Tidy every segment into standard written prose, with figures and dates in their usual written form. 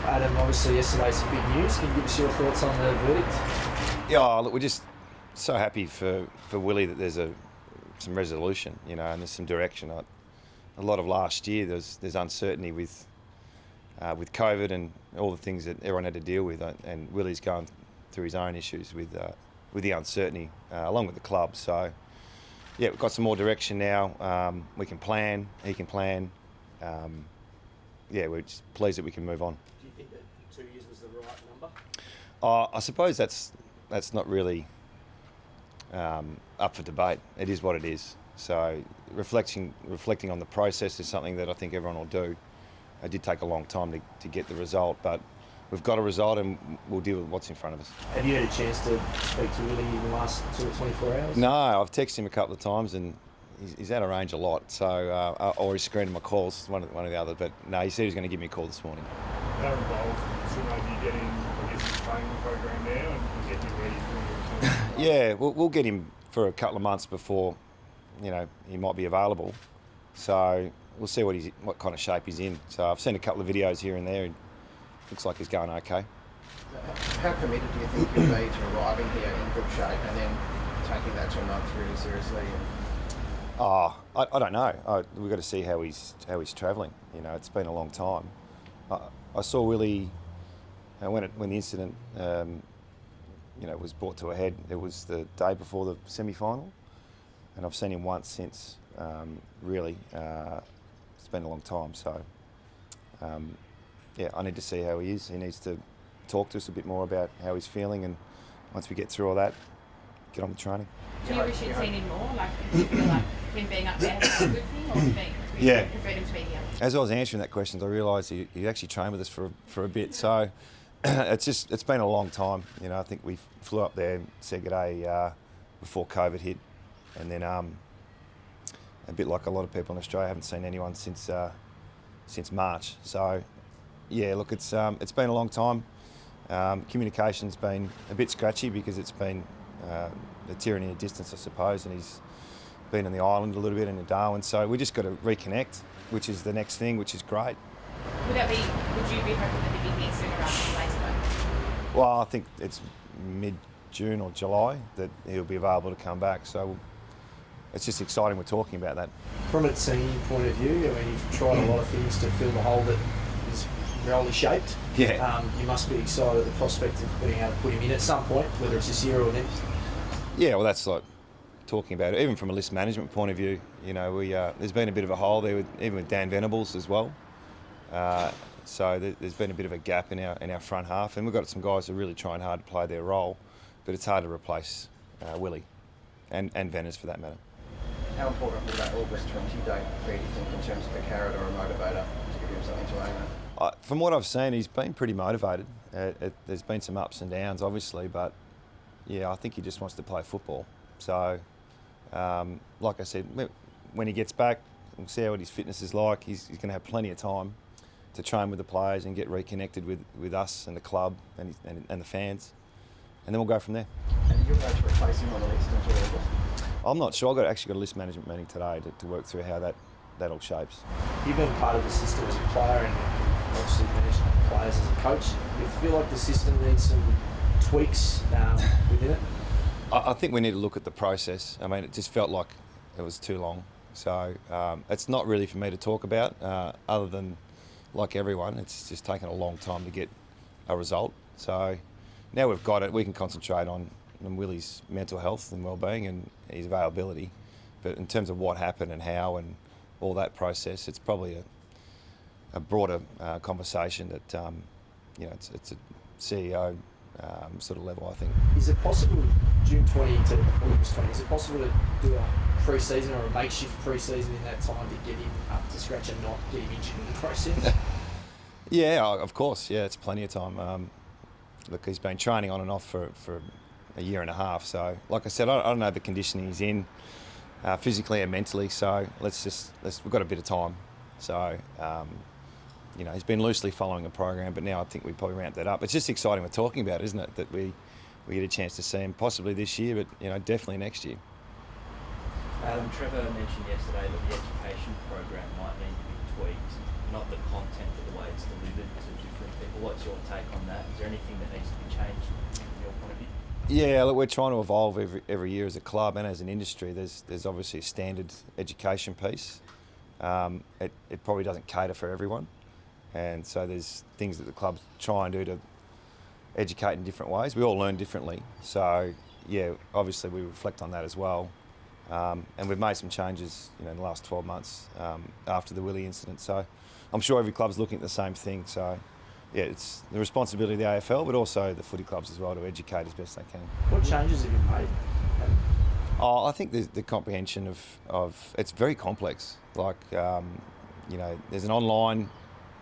Adam, obviously yesterday's some big news. Can you give us your thoughts on the verdict? Yeah, look, we're just so happy for Willie that there's some resolution, and there's some direction. A lot of last year there's uncertainty with COVID and all the things that everyone had to deal with, and Willie's going through his own issues with the uncertainty along with the club. So yeah, we've got some more direction now. We can plan. He can plan. We're just pleased that we can move on. Do you think that 2 years was the right number? I suppose that's not really up for debate. It is what it is. So reflecting on the process is something that I think everyone will do. It did take a long time to get the result, but we've got a result and we'll deal with what's in front of us. Have you had a chance to speak to Willie in the last sort of 24 hours? No, I've texted him a couple of times and he's out of range a lot, so or he's screening my calls, one or the other. But no, he said he was going to give me a call this morning. How involved should maybe get in, the training program now and get you ready for your return? Yeah, we'll get him for a couple of months before, he might be available. So we'll see what kind of shape he's in. So I've seen a couple of videos here and there, and looks like he's going okay. How committed do you think you'll be to arriving here in good shape and then taking that 2 months really seriously? I don't know. We've got to see how he's travelling. It's been a long time. I saw Willie when the incident was brought to a head. It was the day before the semi-final, and I've seen him once since. Really, it's been a long time. So I need to see how he is. He needs to talk to us a bit more about how he's feeling, and once we get through all that, get on with training. Do you wish you'd seen him more? Do you feel like him being up there was a good thing, or do you prefer him to be here? As I was answering that question, I realised he actually trained with us for a bit. So it's been a long time. I think we flew up there and said good day before COVID hit, and then a bit like a lot of people in Australia, I haven't seen anyone since March. So yeah, look, it's been a long time. Communication's been a bit scratchy because it's been the tyranny of distance, I suppose, and he's been on the island a little bit and in Darwin. So we just got to reconnect, which is the next thing, which is great. Would you be hoping that he'd be here sooner rather than later? Well, I think it's mid-June or July that he'll be available to come back. So it's just exciting we're talking about that. From a team point of view, you've tried a lot of things to fill the hole that is roundly shaped. Yeah. You must be excited at the prospect of being able to put him in at some point, whether it's this year or next. Yeah, well, that's like talking about it. Even from a list management point of view, there's been a bit of a hole there, even with Dan Venables as well. So there's been a bit of a gap in our front half, and we've got some guys who are really trying hard to play their role, but it's hard to replace Willie and Venners for that matter. How important will that August 20 date be, do you think, in terms of a carrot or a motivator to give him something to aim at? From what I've seen, he's been pretty motivated. There's been some ups and downs, obviously, but yeah, I think he just wants to play football. So, like I said, when he gets back, we'll see what his fitness is like. He's going to have plenty of time to train with the players and get reconnected with us and the club and the fans, and then we'll go from there. And you're going to replace him on the list until August? I'm not sure. I've actually got a list management meeting today to work through how that all shapes. You've been part of the system as a player and obviously managed players as a coach. Do you feel like the system needs some tweaks within it? I think we need to look at the process. I mean, it just felt like it was too long. So it's not really for me to talk about, other than, like everyone, it's just taken a long time to get a result. So now we've got it, we can concentrate on Willie's mental health and well-being and his availability. But in terms of what happened and how and all that process, it's probably a broader conversation that, it's a CEO sort of level, I think. Is it possible, June 20 to August 20, is it possible to do a pre-season or a makeshift pre-season in that time to get him up to scratch and not get him injured in the process? Yeah, of course. Yeah, it's plenty of time. Look, he's been training on and off for a year and a half. So, like I said, I don't know the condition he's in physically and mentally. So we've got a bit of time. So, he's been loosely following a program, but now I think we probably ramp that up. It's just exciting we're talking about, isn't it? That we get a chance to see him possibly this year, but definitely next year. Trevor mentioned yesterday that the education program might need to be tweaked, not the content, but the way it's delivered to different people. what's your take on that? Is there anything that needs to be changed from your point of view? Yeah, look, we're trying to evolve every year as a club and as an industry. There's obviously a standard education piece. It probably doesn't cater for everyone, and so there's things that the clubs try and do to educate in different ways. We all learn differently, so yeah, obviously we reflect on that as well. And we've made some changes, in the last 12 months after the Willie incident. So I'm sure every club's looking at the same thing. So yeah, it's the responsibility of the AFL, but also the footy clubs as well to educate as best they can. What changes have you made? Oh, I think the comprehension of it's very complex. Like, there's an online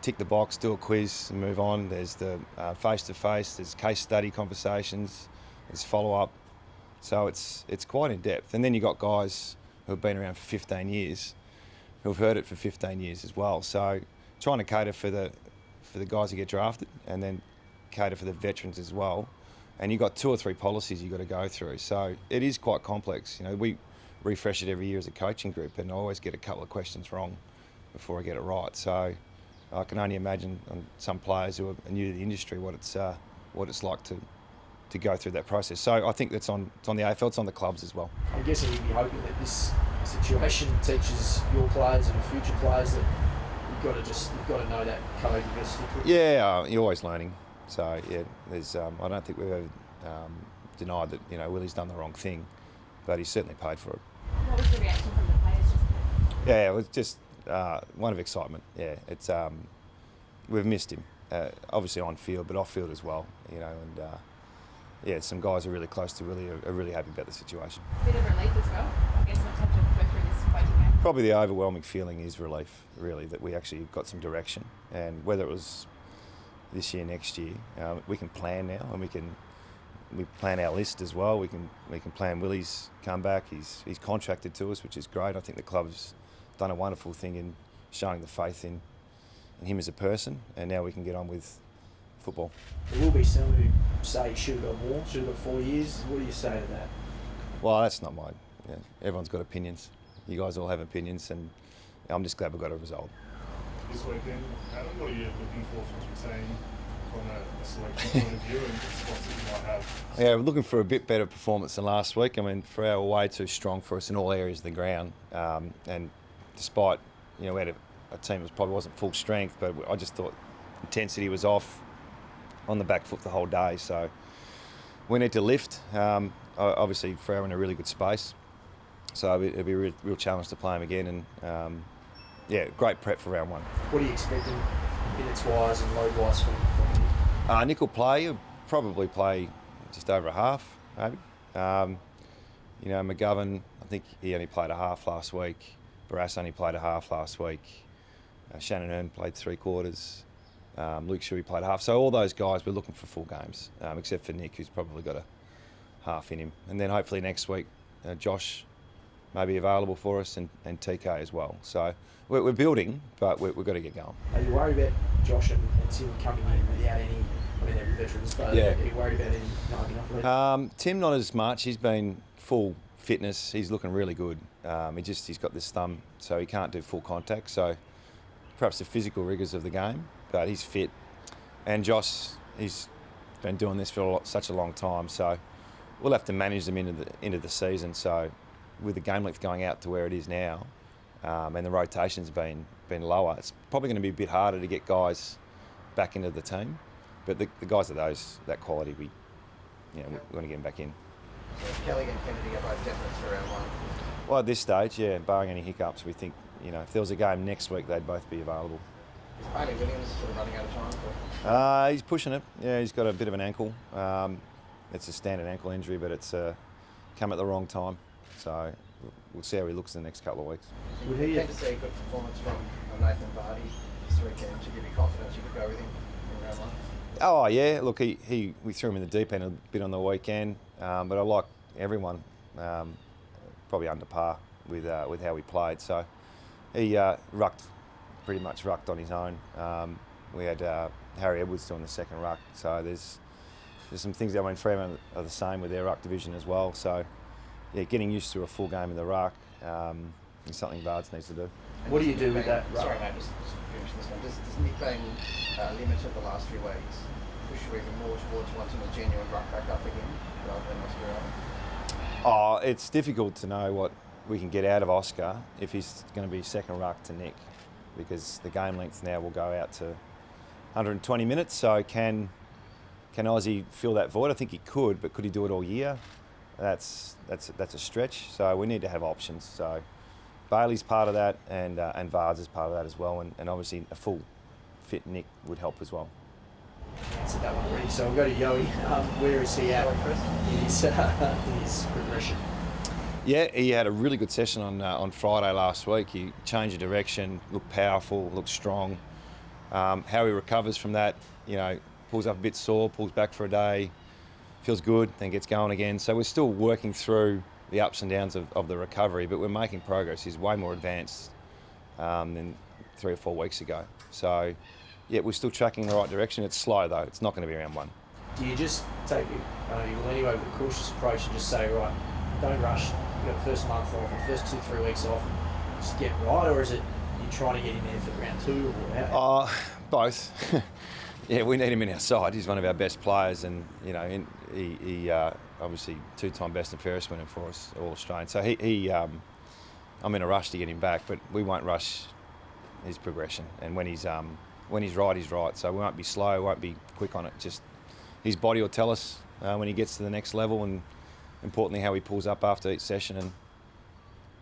tick the box, do a quiz and move on. There's the face-to-face, there's case study conversations, there's follow-up. So it's quite in depth. And then you've got guys who have been around for 15 years, who have heard it for 15 years as well. So trying to cater for the guys who get drafted and then cater for the veterans as well. And you've got 2 or 3 policies you've got to go through. So it is quite complex. We refresh it every year as a coaching group, and I always get a couple of questions wrong before I get it right. So I can only imagine on some players who are new to the industry what it's like to go through that process. So I think it's on the AFL, it's on the clubs as well. I'm guessing you'd be hoping that this situation teaches your players and future players that you've got to know that code. Yeah, you're always learning. So yeah, there's I don't think we've ever denied that Willie's done the wrong thing, but he's certainly paid for it. What was the reaction from the players just then? Yeah, it was just one of excitement. Yeah, it's we've missed him, obviously on field, but off field as well. And some guys are really close to Willie are really happy about the situation. Bit of relief as well, I guess, not to have to go through this waiting game. Probably the overwhelming feeling is relief, really, that we actually got some direction. And whether it was this year, next year, we can plan now, and we plan our list as well. We can plan Willie's comeback. He's contracted to us, which is great. I think the club's done a wonderful thing in showing the faith in him as a person, and now we can get on with football. There will be some who say he should have got more, should have got 4 years. What do you say to that? Well, that's not mine. Yeah, everyone's got opinions. You guys all have opinions, and I'm just glad we got a result. This weekend, Adam, what are you looking for from your team from a selection point of view and the spots that you might have? Yeah, we're looking for a bit better performance than last week. I mean, for our away too strong for us in all areas of the ground. And despite, we had a team that probably wasn't full strength, but I just thought intensity was off on the back foot the whole day. So we need to lift. Obviously, Freo in a really good space. So it'll be a real challenge to play him again. And great prep for round 1. What are you expecting minutes-wise and load-wise from him? Nick will play. He'll probably play just over a half, maybe. McGovern, I think he only played a half last week. Barras only played a half last week. Shannon Hearn played 3/4. Luke Shuey played a half. So all those guys, we're looking for full games, except for Nick, who's probably got a half in him. And then hopefully next week, Josh may be available for us, and TK as well. So we're building, but we've got to get going. Are you worried about Josh and Tim coming in without any, they're veterans, but yeah. Are you worried about any not enough lead? Tim, not as much. He's been full fitness. He's looking really good. He's got this thumb, so he can't do full contact. So perhaps the physical rigours of the game, but he's fit. And Josh, he's been doing this for such a long time, so we'll have to manage them into the season. So with the game length going out to where it is now, and the rotations been lower, it's probably going to be a bit harder to get guys back into the team. But the guys of that quality, we want to get them back in. So Kelly and Kennedy are both definite for round 1. Well, at this stage, yeah, barring any hiccups, we think, if there was a game next week, they'd both be available. Is Bailey Williams sort of running out of time for? He's pushing it. Yeah, he's got a bit of an ankle. It's a standard ankle injury, but it's come at the wrong time. So we'll see how he looks in the next couple of weeks. Would you tend to see a good performance from Nathan Vardy this weekend to give you confidence you could go with him in round 1? Oh yeah, look, we threw him in the deep end a bit on the weekend, but I like everyone probably under par with how he played. So he pretty much rucked on his own. We had Harry Edwards doing the second ruck. So there's some things that Fremantle are the same with their ruck division as well. So yeah, getting used to a full game in the ruck. It's something Vards needs to do. What do you do with that? Sorry, mate, just finish this one. Does Nick being limited the last few weeks push you even more towards wanting a genuine ruck back up again rather than Oscar? Oh, it's difficult to know what we can get out of Oscar if he's going to be second ruck to Nick, because the game length now will go out to 120 minutes. So can Ozzy fill that void? I think he could, but could he do it all year? That's a stretch. So we need to have options. So Bailey's part of that, and Vards is part of that as well, and obviously a full fit Nick would help as well. Answered that one already. So we'll go to Yoey. Where is he at in his progression? Yeah, he had a really good session on Friday last week. He changed the direction, looked powerful, looked strong. How he recovers from that, pulls up a bit sore, pulls back for a day, feels good, then gets going again. So we're still working through the ups and downs of the recovery, but we're making progress. He's way more advanced than 3 or 4 weeks ago. So, yeah, we're still tracking in the right direction. It's slow, though. It's not going to be round one. Do you just take you'll anyway with a cautious approach and just say, right, don't rush. You've got the first month off, the first 2-3 weeks off, just get right, or is it you're trying to get him there for round 2? Or how? Both. Yeah, we need him in our side. He's one of our best players, and he obviously 2-time best and fairest winner for us, all Australian. So I'm in a rush to get him back, but we won't rush his progression. And when he's right, he's right. So we won't be slow, won't be quick on it. Just his body will tell us when he gets to the next level, and importantly how he pulls up after each session. And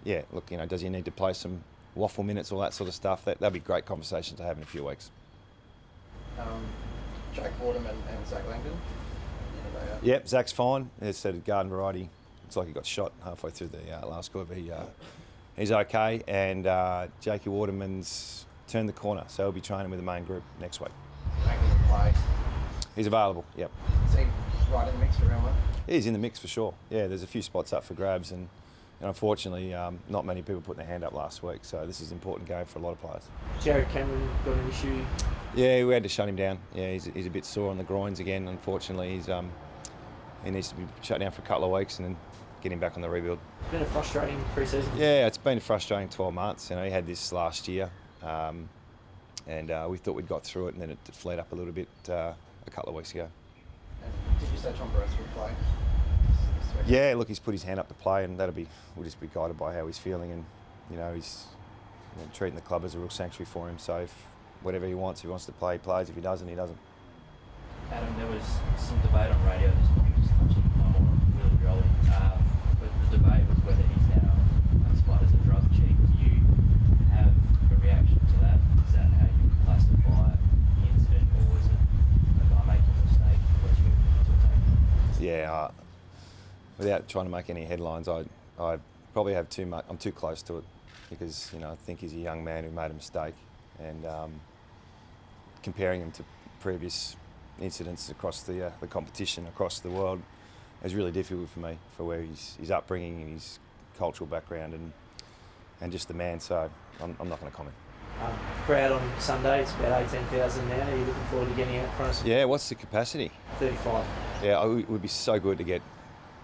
yeah, look, does he need to play some waffle minutes, all that sort of stuff? That'd be great conversation to have in a few weeks. Jake Waterman and Zach Langdon. Yep, Zach's fine. It's at a garden variety. It's like he got shot halfway through the last quarter, but he's okay. And Jakey Waterman's turned the corner, so he'll be training with the main group next week. Making the play. He's available, yep. Is he right in the mix for round one? He's in the mix for sure. Yeah, there's a few spots up for grabs, and unfortunately, not many people put their hand up last week, so this is an important game for a lot of players. Jared Cameron got an issue? Yeah, we had to shut him down. Yeah, he's a bit sore on the groins again. Unfortunately, he needs to be shut down for a couple of weeks and then get him back on the rebuild. It's been a frustrating pre-season. Yeah, it's been a frustrating 12 months. He had this last year, and we thought we'd got through it, and then it flared up a little bit a couple of weeks ago. And did you say Tom Burrows would play? Yeah, look, he's put his hand up to play, and we'll just be guided by how he's feeling, and he's treating the club as a real sanctuary for him. So if whatever he wants, if he wants to play, he plays. If he doesn't, he doesn't. Adam, there was some debate on radio this morning, just touching on Willie Grolly, but the debate was whether he's now classified as a drug cheat. Do you have a reaction to that? Is that how you classify the incident, or was it a guy making a mistake? What do you take? Yeah, without trying to make any headlines, I probably have too much. I'm too close to it because I think he's a young man who made a mistake, and comparing him to previous incidents across the competition across the world is really difficult for me, for where his upbringing and his cultural background and just the man. So I'm not going to comment. Crowd on Sunday, it's about 18,000 now. Are you looking forward to getting out in front of some? Yeah, what's the capacity? 35. Yeah, it would be so good to get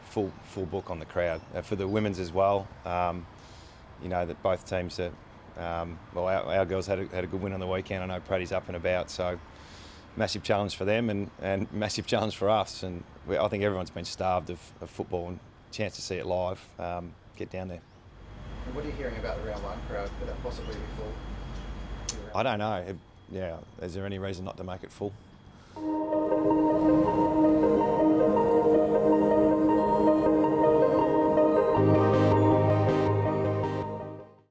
full book on the crowd for the women's as well. That both teams are. Our girls had a good win on the weekend. I know Praddy's up and about, so massive challenge for them and massive challenge for us. And I think everyone's been starved of football and chance to see it live. Get down there. And what are you hearing about the round one crowd? Could that possibly be full? I don't know. Is there any reason not to make it full?